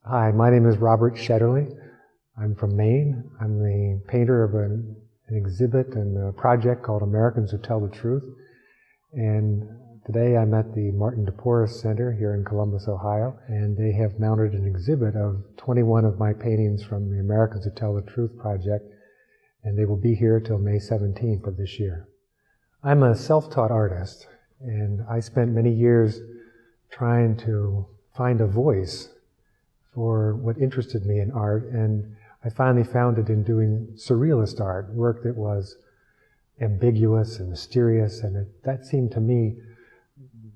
Hi, my name is Robert Shetterly. I'm from Maine. I'm the painter of an exhibit and a project called Americans Who Tell the Truth. And today I'm at the Martin DePorres Center here in Columbus, Ohio, and they have mounted an exhibit of 21 of my paintings from the Americans Who Tell the Truth project, and they will be here till May 17th of this year. I'm a self-taught artist, and I spent many years trying to find a voice for what interested me in art, and I finally found it in doing surrealist art, work that was ambiguous and mysterious, and that seemed to me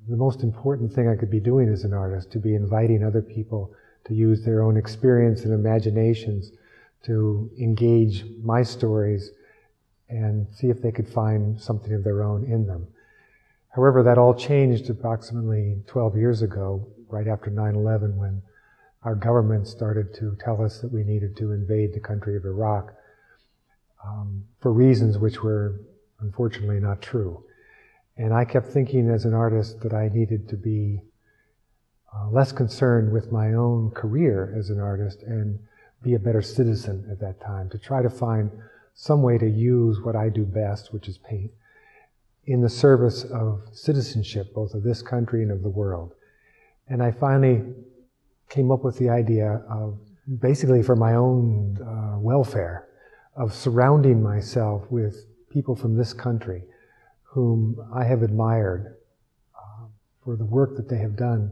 the most important thing I could be doing as an artist, to be inviting other people to use their own experience and imaginations to engage my stories and see if they could find something of their own in them. However, that all changed approximately 12 years ago, right after 9/11, when our government started to tell us that we needed to invade the country of Iraq for reasons which were unfortunately not true. And I kept thinking as an artist that I needed to be less concerned with my own career as an artist and be a better citizen at that time, to try to find some way to use what I do best, which is paint, in the service of citizenship, both of this country and of the world. And I finally came up with the idea of, basically for my own welfare, of surrounding myself with people from this country whom I have admired for the work that they have done,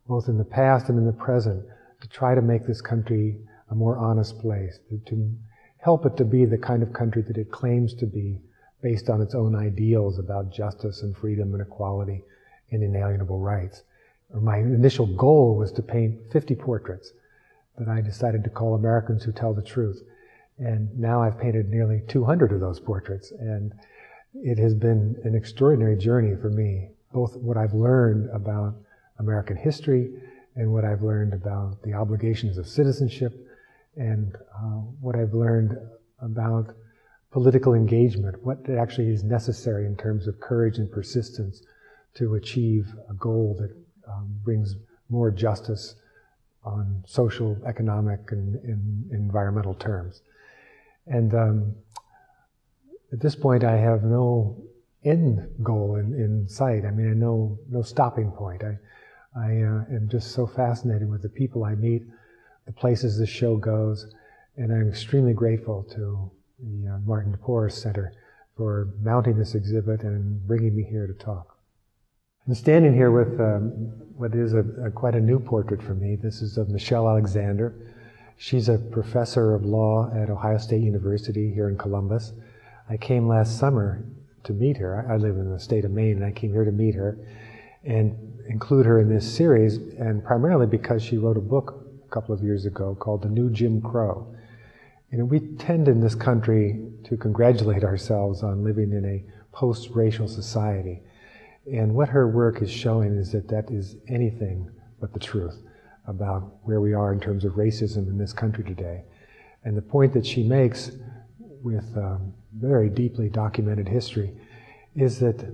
both in the past and in the present, to try to make this country a more honest place, to help it to be the kind of country that it claims to be, based on its own ideals about justice and freedom and equality and inalienable rights. My initial goal was to paint 50 portraits that I decided to call Americans Who Tell the Truth. And now I've painted nearly 200 of those portraits, and it has been an extraordinary journey for me, both what I've learned about American history and what I've learned about the obligations of citizenship, and what I've learned about political engagement, what actually is necessary in terms of courage and persistence to achieve a goal that brings more justice on social, economic, and environmental terms. And at this point, I have no end goal in sight. I mean, no stopping point. I am just so fascinated with the people I meet, the places this show goes, and I'm extremely grateful to the Martin DePorres Center for mounting this exhibit and bringing me here to talk. I'm standing here with what is quite a new portrait for me. This is of Michelle Alexander. She's a professor of law at Ohio State University here in Columbus. I came last summer to meet her. I live in the state of Maine, and I came here to meet her and include her in this series, and primarily because she wrote a book a couple of years ago called The New Jim Crow. We tend in this country to congratulate ourselves on living in a post-racial society. And what her work is showing is that that is anything but the truth about where we are in terms of racism in this country today. And the point that she makes with very deeply documented history is that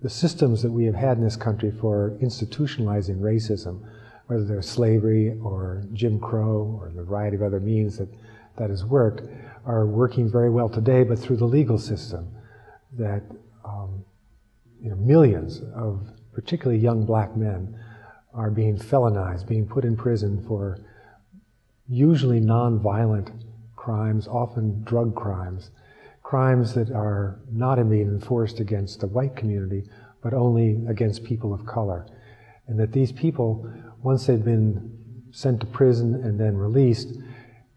the systems that we have had in this country for institutionalizing racism, whether they're slavery or Jim Crow or the variety of other means that has worked, are working very well today, but through the legal system that millions of particularly young black men are being felonized, being put in prison for usually non-violent crimes, often drug crimes, crimes that are not being enforced against the white community, but only against people of color. And that these people, once they've been sent to prison and then released,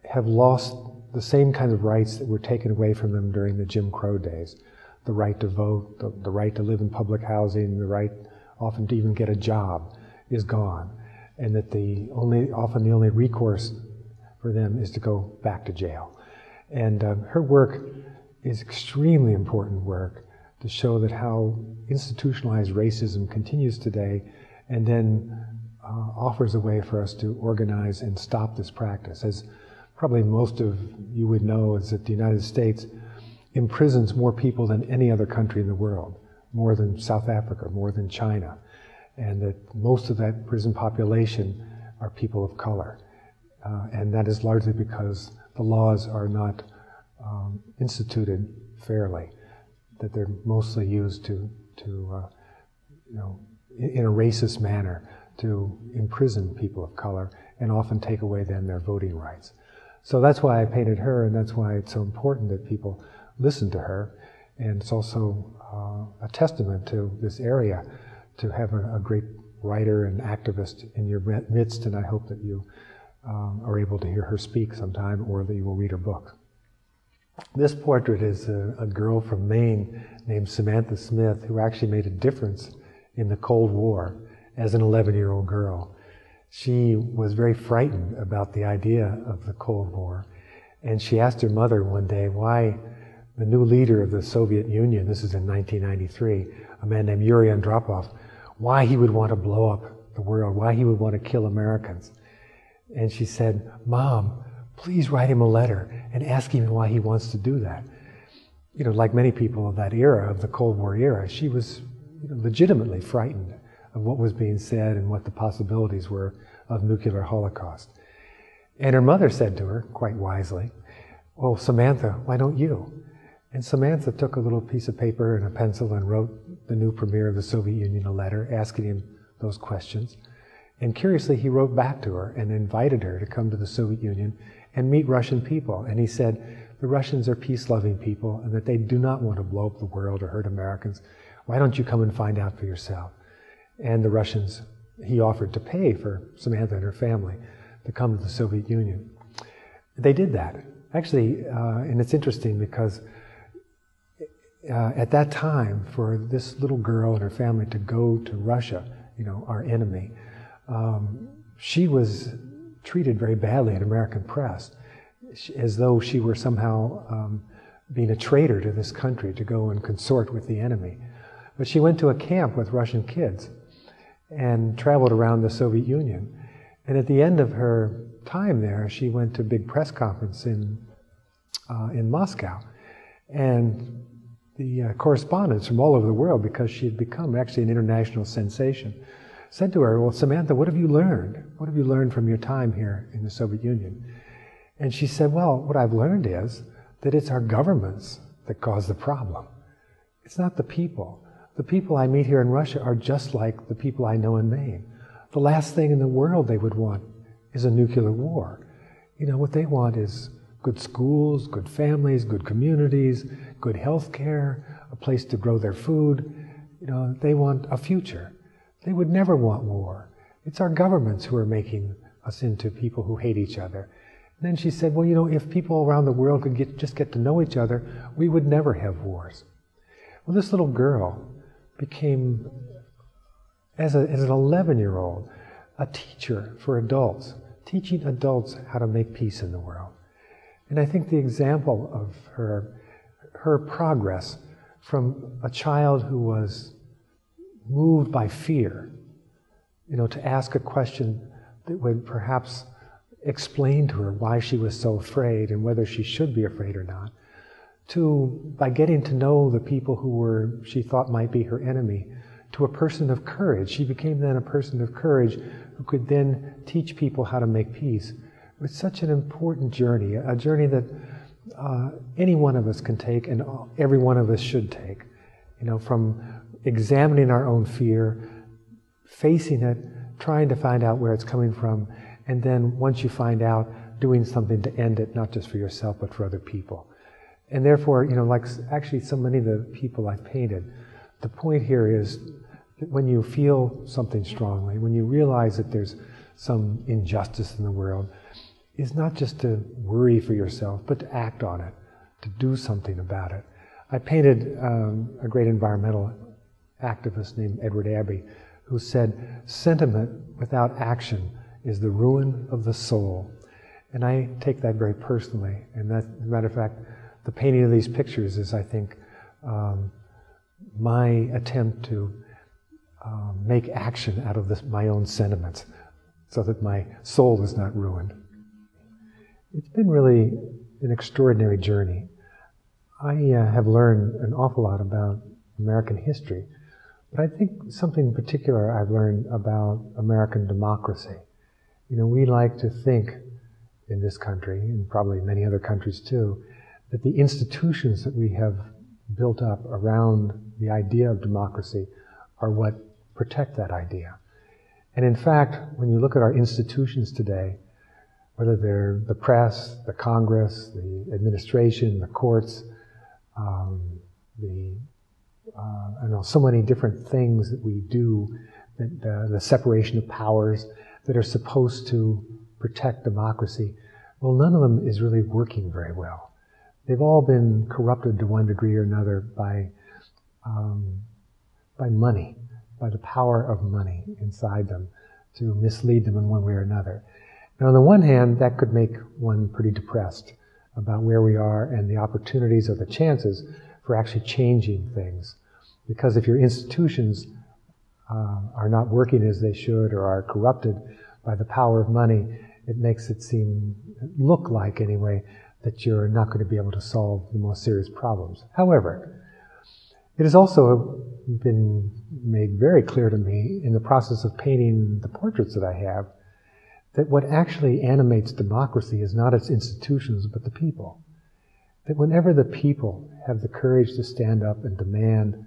have lost the same kind of rights that were taken away from them during the Jim Crow days. The right to vote, the right to live in public housing, the right often to even get a job is gone. And that often the only recourse for them is to go back to jail. And her work is extremely important work to show that how institutionalized racism continues today, and then offers a way for us to organize and stop this practice. As probably most of you would know, is that the United States imprisons more people than any other country in the world, more than South Africa, more than China, and that most of that prison population are people of color. and that is largely because the laws are not instituted fairly, that they're mostly used to in a racist manner to imprison people of color and often take away then their voting rights. So that's why I painted her, and that's why it's so important that people listen to her. And it's also a testament to this area to have a great writer and activist in your midst, and I hope that you are able to hear her speak sometime, or that you will read her book. This portrait is a girl from Maine named Samantha Smith, who actually made a difference in the Cold War as an 11-year-old girl. She was very frightened about the idea of the Cold War, and she asked her mother one day why the new leader of the Soviet Union, this is in 1993, a man named Yuri Andropov, why he would want to blow up the world, why he would want to kill Americans. And she said, "Mom, please write him a letter and ask him why he wants to do that." You know, like many people of that era, of the Cold War era, she was legitimately frightened of what was being said and what the possibilities were of nuclear holocaust. And her mother said to her, quite wisely, "Well, Samantha, why don't you?" And Samantha took a little piece of paper and a pencil and wrote the new premier of the Soviet Union a letter asking him those questions. And curiously, he wrote back to her and invited her to come to the Soviet Union and meet Russian people. And he said the Russians are peace-loving people and that they do not want to blow up the world or hurt Americans. Why don't you come and find out for yourself? And the Russians, he offered to pay for Samantha and her family to come to the Soviet Union. They did that. Actually, and it's interesting because at that time, for this little girl and her family to go to Russia, you know, our enemy, she was treated very badly in American press, as though she were somehow being a traitor to this country to go and consort with the enemy. But she went to a camp with Russian kids and traveled around the Soviet Union. And at the end of her time there, she went to a big press conference in Moscow. And the correspondents from all over the world, because she had become actually an international sensation, said to her, "Well, Samantha, what have you learned? What have you learned from your time here in the Soviet Union?" And she said, "Well, what I've learned is that it's our governments that cause the problem. It's not the people. The people I meet here in Russia are just like the people I know in Maine. The last thing in the world they would want is a nuclear war. You know, what they want is good schools, good families, good communities, good health care, a place to grow their food. You know, they want a future. They would never want war. It's our governments who are making us into people who hate each other." And then she said, "Well, you know, if people around the world could just get to know each other, we would never have wars." Well, this little girl became, as an 11-year-old, a teacher for adults, teaching adults how to make peace in the world. And I think the example of her progress from a child who was moved by fear, you know, to ask a question that would perhaps explain to her why she was so afraid and whether she should be afraid or not, to, by getting to know the people who she thought might be her enemy, to a person of courage. She became then a person of courage who could then teach people how to make peace. It was such an important journey, a journey that any one of us can take and every one of us should take. You know, from examining our own fear, facing it, trying to find out where it's coming from, and then once you find out, doing something to end it, not just for yourself, but for other people. And therefore, you know, like actually so many of the people I've painted, the point here is that when you feel something strongly, when you realize that there's some injustice in the world, is not just to worry for yourself, but to act on it, to do something about it. I painted a great environmental activist named Edward Abbey, who said, "Sentiment without action is the ruin of the soul." And I take that very personally. And that, as a matter of fact, the painting of these pictures is, I think, my attempt to make action out of my own sentiments so that my soul is not ruined. It's been really an extraordinary journey. I have learned an awful lot about American history, but I think something in particular I've learned about American democracy. You know, we like to think in this country, and probably many other countries too, that the institutions that we have built up around the idea of democracy are what protect that idea. And in fact, when you look at our institutions today, whether they're the press, the Congress, the administration, the courts, I know so many different things that we do, that, the separation of powers that are supposed to protect democracy, well, none of them is really working very well. They've all been corrupted to one degree or another by money, by the power of money inside them to mislead them in one way or another. Now, on the one hand, that could make one pretty depressed about where we are and the opportunities or the chances for actually changing things. Because if your institutions are not working as they should or are corrupted by the power of money, it makes it look like anyway, that you're not going to be able to solve the most serious problems. However, it has also been made very clear to me in the process of painting the portraits that I have, that what actually animates democracy is not its institutions, but the people. That whenever the people have the courage to stand up and demand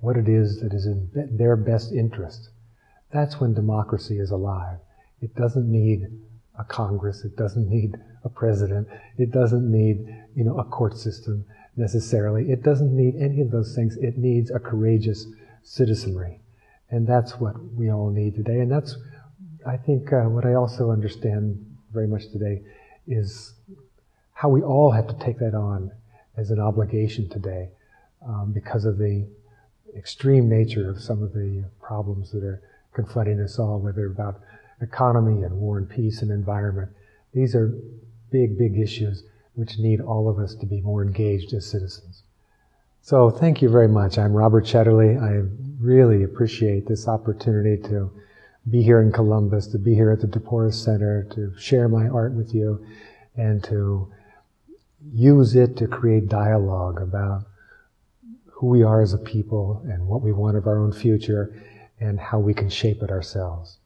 what it is that is in their best interest, that's when democracy is alive. It doesn't need a Congress, it doesn't need a president, it doesn't need, a court system necessarily. It doesn't need any of those things. It needs a courageous citizenry. And that's what we all need today. And that's, I think, what I also understand very much today is how we all have to take that on as an obligation today because of the extreme nature of some of the problems that are confronting us all, whether about economy and war and peace and environment. These are big, big issues which need all of us to be more engaged as citizens. So thank you very much. I'm Robert Shetterly. I really appreciate this opportunity to be here in Columbus, to be here at the DePorres Center, to share my art with you, and to use it to create dialogue about who we are as a people and what we want of our own future and how we can shape it ourselves.